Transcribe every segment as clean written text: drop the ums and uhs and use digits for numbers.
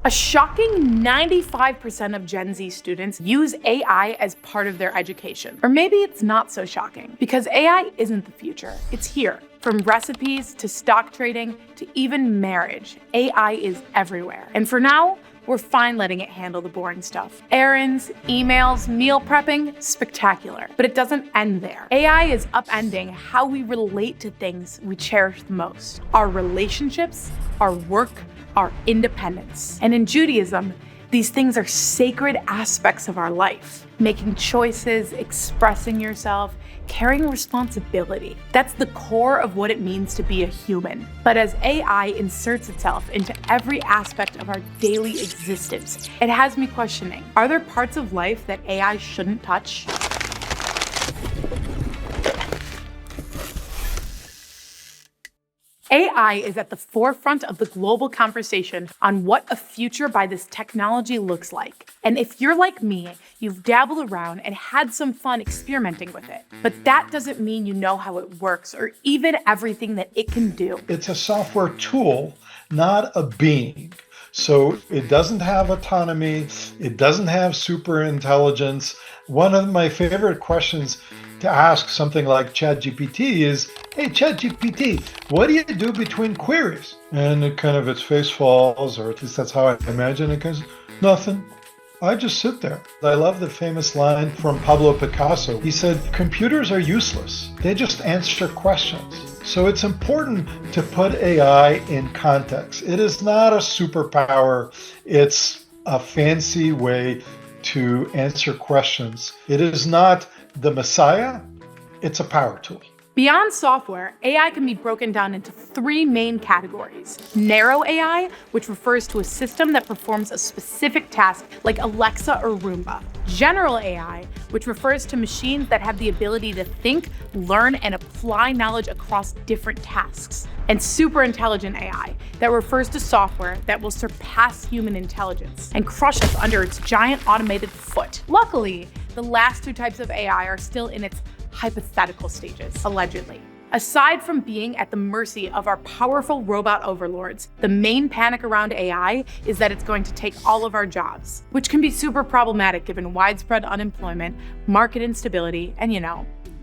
A shocking 95% of Gen Z students use AI as part of their education. Or maybe it's not so shocking, because AI isn't the future, it's here. From recipes to stock trading to even marriage, AI is everywhere. And for now, we're fine letting it handle the boring stuff. Errands, emails, meal prepping, spectacular. But it doesn't end there. AI is upending how we relate to things we cherish the most. Our relationships, our work, our independence. And in Judaism, these things are sacred aspects of our life. Making choices, expressing yourself, carrying responsibility. That's the core of what it means to be a human. But as AI inserts itself into every aspect of our daily existence, it has me questioning, are there parts of life that AI shouldn't touch? AI is at the forefront of the global conversation on what a future by this technology looks like. And if you're like me, you've dabbled around and had some fun experimenting with it. But that doesn't mean you know how it works or even everything that it can do. It's a software tool, not a being. So it doesn't have autonomy. It doesn't have super intelligence. One of my favorite questions to ask something like ChatGPT is, hey, ChatGPT, what do you do between queries? And its face falls, or at least that's how I imagine it goes, nothing. I just sit there. I love the famous line from Pablo Picasso. He said, computers are useless. They just answer questions. So it's important to put AI in context. It is not a superpower. It's a fancy way to answer questions. It is not the Messiah, it's a power tool. Beyond software, AI can be broken down into three main categories. Narrow AI, which refers to a system that performs a specific task like Alexa or Roomba. General AI, which refers to machines that have the ability to think, learn, and apply knowledge across different tasks. And super intelligent AI, that refers to software that will surpass human intelligence and crush us under its giant automated foot. Luckily, the last two types of AI are still in its hypothetical stages, allegedly. Aside from being at the mercy of our powerful robot overlords, the main panic around AI is that it's going to take all of our jobs, which can be super problematic given widespread unemployment, market instability, and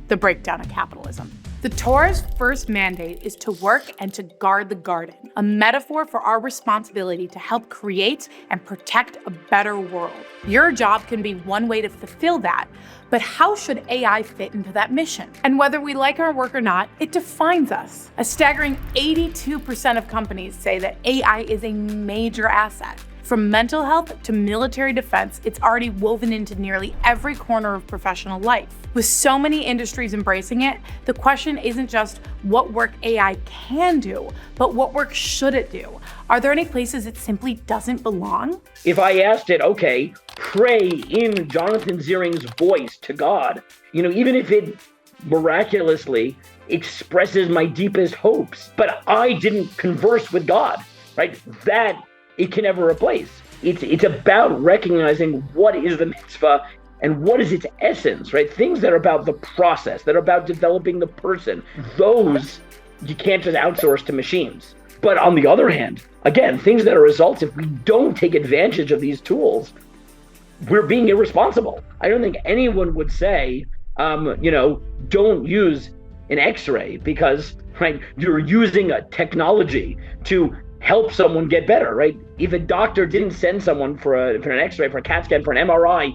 the breakdown of capitalism. The Torah's first mandate is to work and to guard the garden, a metaphor for our responsibility to help create and protect a better world. Your job can be one way to fulfill that, but how should AI fit into that mission? And whether we like our work or not, it defines us. A staggering 82% of companies say that AI is a major asset. From mental health to military defense, it's already woven into nearly every corner of professional life. With so many industries embracing it, the question isn't just what work AI can do, but what work should it do? Are there any places it simply doesn't belong? If I asked it, okay, pray in Jonathan Ziering's voice to God, even if it miraculously expresses my deepest hopes, but I didn't converse with God, right? That it can never replace. It's about recognizing what is the mitzvah and what is its essence, right? Things that are about the process, that are about developing the person, those you can't just outsource to machines. But on the other hand, again, things that are results, if we don't take advantage of these tools, we're being irresponsible. I don't think anyone would say, don't use an X-ray because, right, you're using a technology to help someone get better, right? If a doctor didn't send someone for an X-ray, for a CAT scan, for an MRI,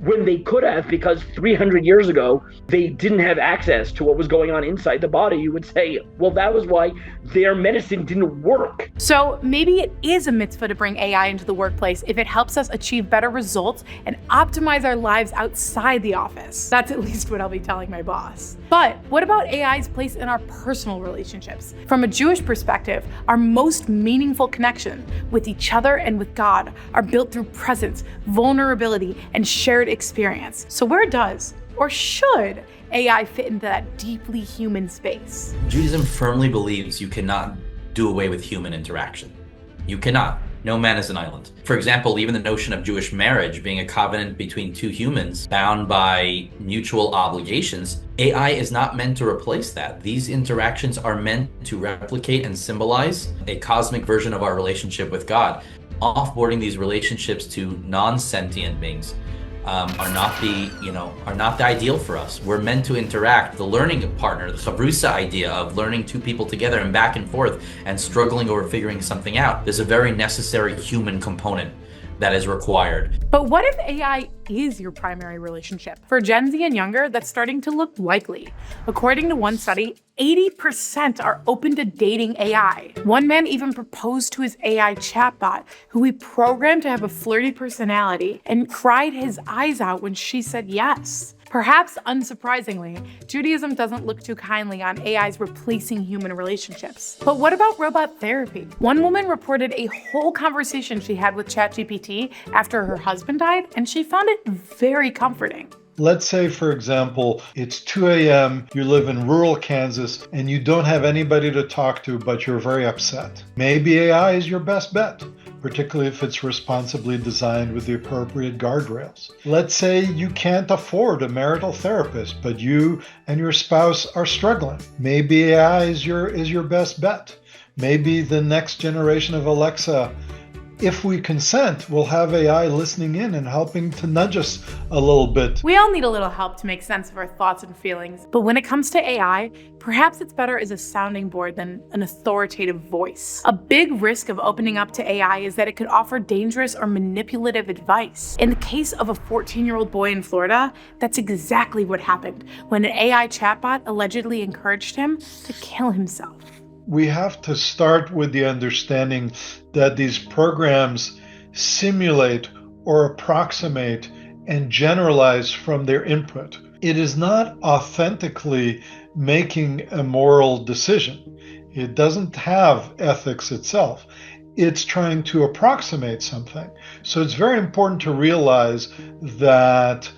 when they could have, because 300 years ago, they didn't have access to what was going on inside the body, you would say, well, that was why their medicine didn't work. So maybe it is a mitzvah to bring AI into the workplace if it helps us achieve better results and optimize our lives outside the office. That's at least what I'll be telling my boss. But what about AI's place in our personal relationships? From a Jewish perspective, our most meaningful connection with each other and with God are built through presence, vulnerability, and shared experience. So where does, or should, AI fit into that deeply human space? Judaism firmly believes you cannot do away with human interaction. You cannot. No man is an island. For example, even the notion of Jewish marriage being a covenant between two humans bound by mutual obligations, AI is not meant to replace that. These interactions are meant to replicate and symbolize a cosmic version of our relationship with God. offboarding these relationships to non-sentient beings are not the ideal for us. We're meant to interact. The learning partner, the chavrusa idea of learning two people together and back and forth and struggling over figuring something out, there's a very necessary human component that is required. But what if AI is your primary relationship? For Gen Z and younger, that's starting to look likely. According to one study, 80% are open to dating AI. One man even proposed to his AI chatbot, who he programmed to have a flirty personality, and cried his eyes out when she said yes. Perhaps unsurprisingly, Judaism doesn't look too kindly on AIs replacing human relationships. But what about robot therapy? One woman reported a whole conversation she had with ChatGPT after her husband died, and she found it very comforting. Let's say, for example, it's 2 a.m., you live in rural Kansas, and you don't have anybody to talk to, but you're very upset. Maybe AI is your best bet, particularly if it's responsibly designed with the appropriate guardrails. Let's say you can't afford a marital therapist, but you and your spouse are struggling. Maybe AI is your best bet. Maybe the next generation of Alexa, if we consent, we'll have AI listening in and helping to nudge us a little bit. We all need a little help to make sense of our thoughts and feelings. But when it comes to AI, perhaps it's better as a sounding board than an authoritative voice. A big risk of opening up to AI is that it could offer dangerous or manipulative advice. In the case of a 14-year-old boy in Florida, that's exactly what happened when an AI chatbot allegedly encouraged him to kill himself. We have to start with the understanding that these programs simulate or approximate and generalize from their input. It is not authentically making a moral decision. It doesn't have ethics itself. It's trying to approximate something. So it's very important to realize that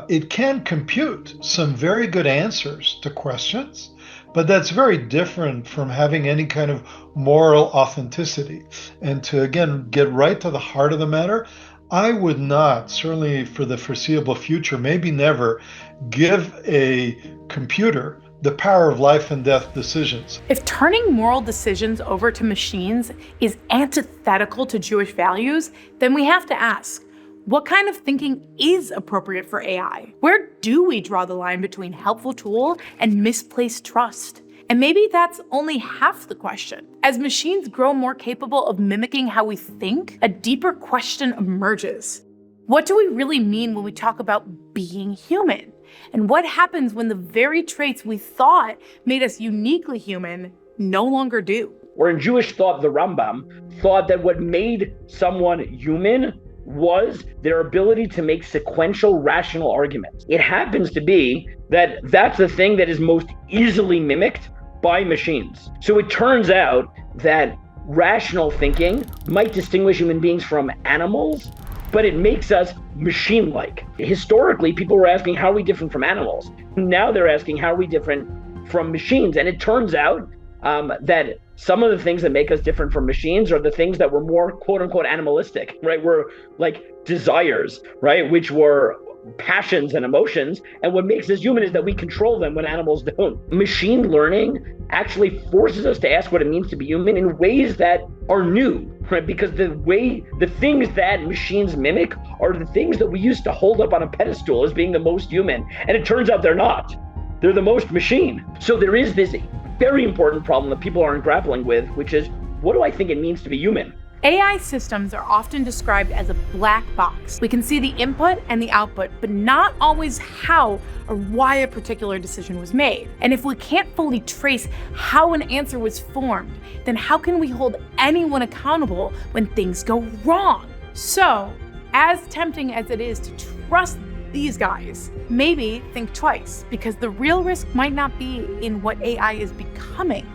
it can compute some very good answers to questions, but that's very different from having any kind of moral authenticity. And to, again, get right to the heart of the matter, I would not, certainly for the foreseeable future, maybe never, give a computer the power of life and death decisions. If turning moral decisions over to machines is antithetical to Jewish values, then we have to ask, what kind of thinking is appropriate for AI? Where do we draw the line between helpful tool and misplaced trust? And maybe that's only half the question. As machines grow more capable of mimicking how we think, a deeper question emerges. What do we really mean when we talk about being human? And what happens when the very traits we thought made us uniquely human no longer do? Or in Jewish thought, the Rambam thought that what made someone human was their ability to make sequential rational arguments. It happens to be that that's the thing that is most easily mimicked by machines. So it turns out that rational thinking might distinguish human beings from animals, but it makes us machine-like. Historically, people were asking, how are we different from animals? Now they're asking, how are we different from machines? And it turns out that some of the things that make us different from machines are the things that were more quote unquote animalistic, right? Were like desires, right? Which were passions and emotions. And what makes us human is that we control them when animals don't. Machine learning actually forces us to ask what it means to be human in ways that are new, right? Because the things that machines mimic are the things that we used to hold up on a pedestal as being the most human. And it turns out they're not. They're the most machine. So there is this very important problem that people aren't grappling with, which is, what do I think it means to be human? AI systems are often described as a black box. We can see the input and the output, but not always how or why a particular decision was made. And if we can't fully trace how an answer was formed, then how can we hold anyone accountable when things go wrong? So, as tempting as it is to trust these guys, maybe think twice, because the real risk might not be in what AI is becoming,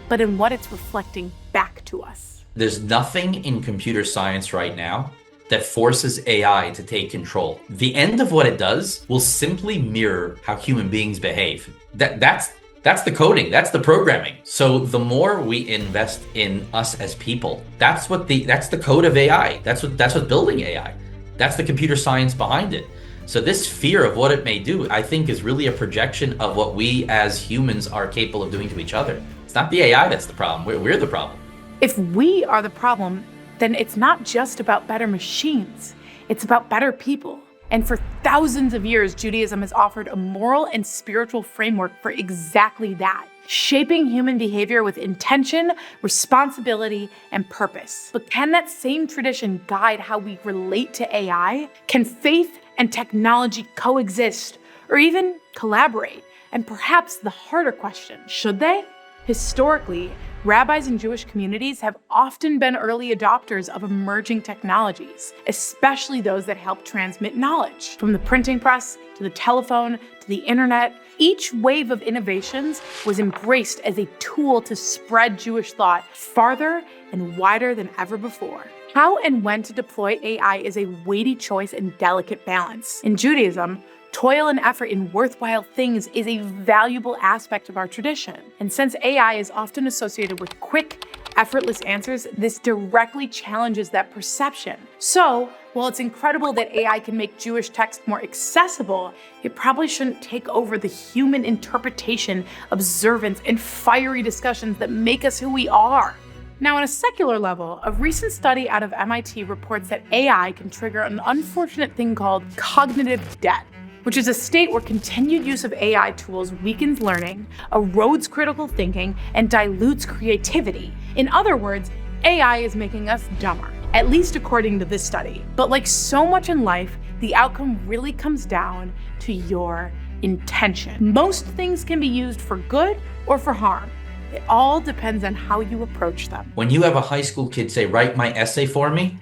but in what it's reflecting back to us. There's nothing in computer science right now that forces AI to take control. The end of what it does will simply mirror how human beings behave. That's the coding, that's the programming. So the more we invest in us as people, that's the code of AI. That's what's building AI. That's the computer science behind it. So this fear of what it may do, I think, is really a projection of what we as humans are capable of doing to each other. It's not the AI that's the problem. We're the problem. If we are the problem, then it's not just about better machines, it's about better people. And for thousands of years, Judaism has offered a moral and spiritual framework for exactly that, shaping human behavior with intention, responsibility, and purpose. But can that same tradition guide how we relate to AI? Can faith and technology coexist or even collaborate? And perhaps the harder question, should they? Historically, rabbis in Jewish communities have often been early adopters of emerging technologies, especially those that help transmit knowledge. From the printing press to the telephone to the internet, each wave of innovations was embraced as a tool to spread Jewish thought farther and wider than ever before. How and when to deploy AI is a weighty choice and delicate balance. In Judaism, toil and effort in worthwhile things is a valuable aspect of our tradition. And since AI is often associated with quick, effortless answers, this directly challenges that perception. So, while it's incredible that AI can make Jewish text more accessible, it probably shouldn't take over the human interpretation, observance, and fiery discussions that make us who we are. Now, on a secular level, a recent study out of MIT reports that AI can trigger an unfortunate thing called cognitive debt, which is a state where continued use of AI tools weakens learning, erodes critical thinking, and dilutes creativity. In other words, AI is making us dumber, at least according to this study. But like so much in life, the outcome really comes down to your intention. Most things can be used for good or for harm. It all depends on how you approach them. When you have a high school kid say, write my essay for me,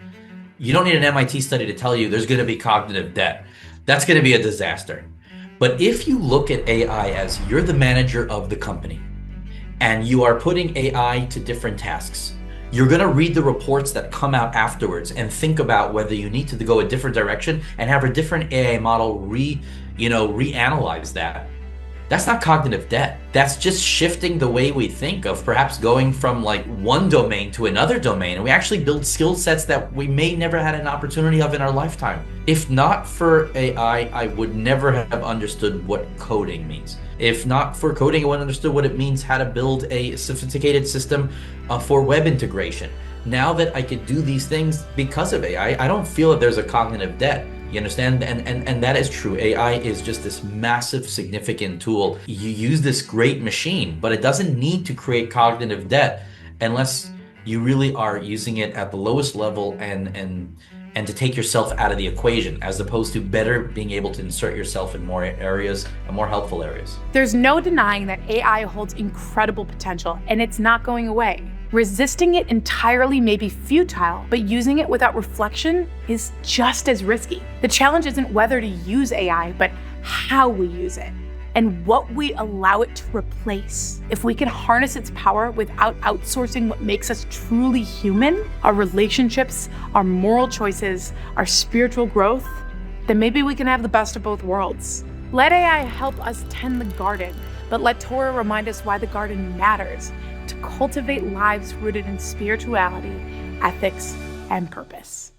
you don't need an MIT study to tell you there's going to be cognitive debt. That's going to be a disaster. But if you look at AI as you're the manager of the company and you are putting AI to different tasks, you're going to read the reports that come out afterwards and think about whether you need to go a different direction and have a different AI model reanalyze that. That's not cognitive debt. That's just shifting the way we think of perhaps going from like one domain to another domain. And we actually build skill sets that we may never had an opportunity of in our lifetime. If not for AI, I would never have understood what coding means. If not for coding, I wouldn't have understood what it means, how to build a sophisticated system for web integration. Now that I could do these things because of AI, I don't feel that there's a cognitive debt. You understand? And that is true. AI is just this massive, significant tool. You use this great machine, but it doesn't need to create cognitive debt unless you really are using it at the lowest level and to take yourself out of the equation, as opposed to better being able to insert yourself in more areas and more helpful areas. There's no denying that AI holds incredible potential, and it's not going away. Resisting it entirely may be futile, but using it without reflection is just as risky. The challenge isn't whether to use AI, but how we use it and what we allow it to replace. If we can harness its power without outsourcing what makes us truly human, our relationships, our moral choices, our spiritual growth, then maybe we can have the best of both worlds. Let AI help us tend the garden, but let Torah remind us why the garden matters, to cultivate lives rooted in spirituality, ethics, and purpose.